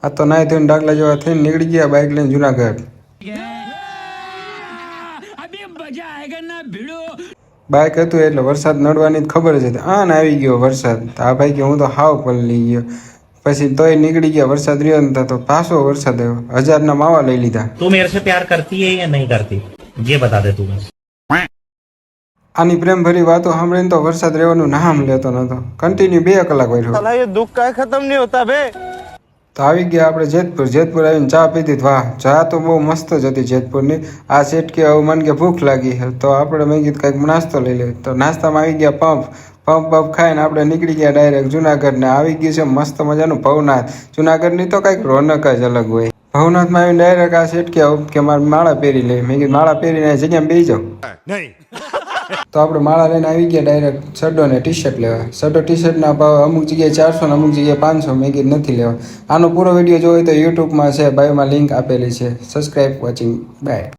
આ તો નાય થઈને ડાગલા જેવા થઈને નીકળી ગયા બાઇક લઈને જુનાગઢ. બાઇક હતું એટલે વરસાદ નડવાની ખબર જ હતી. આને આવી ગયો વરસાદ. આ ભાઈ કે હું તો હાવ પલળી ગયો. પછી તોય નીકળી ગયા. વરસાદ રહ્યો ને તો પાછો વરસાદ આવ્યો. 1000ના માવા લઈ લીધા. તું મેરે સે પ્યાર કરતી હે યા નહીં કરતી ये बता दे તું. આની પ્રેમ ભરી વાતો સાંભળીને તો વરસાદ રહેવાનું નામ લેતો નતો. કન્ટિન્યુ 2 કલાક વર્યો. साला ये दुख का खत्म नहीं होता बे. તો આવી ગયા આપણે જેતપુર. જેતપુર આવીને ચા પીધી. વાહ, ચા તો બહુ મસ્ત જ હતી જેતપુરની. આ સેટ કે હવે મને કે ભૂખ લાગી તો આપણે મેં કીધું કંઈક નાસ્તો લઈ લે. તો નાસ્તામાં આવી ગયા પંપ ખાઈને આપણે નીકળી ગયા ડાયરેક્ટ જુનાગઢ. ને આવી ગયું છે મસ્ત મજાનું ભવનાથ. જુનાગઢની તો કંઈક રોનક જ અલગ હોય. ભવનાથમાં આવીને ડાયરેક્ટ આ સેટ કે મારે માળા પહેરી લે. મેં કીધું માળા પહેરીને જગ્યામાં બેસી જાઉં. તો આપણે માળા લઈને આવી ગયા ડાયરેક્ટ સડો ને ટી શર્ટ લેવા. સડો ટી શર્ટના ભાવ અમુક જગ્યાએ 400 ને અમુક જગ્યાએ 500. મેં કીધું નથી લેવા. આનો પૂરો વિડીયો જોયો તો યુટ્યુબમાં છે, બાયોમાં લિંક આપેલી છે. Subscribe watching bye.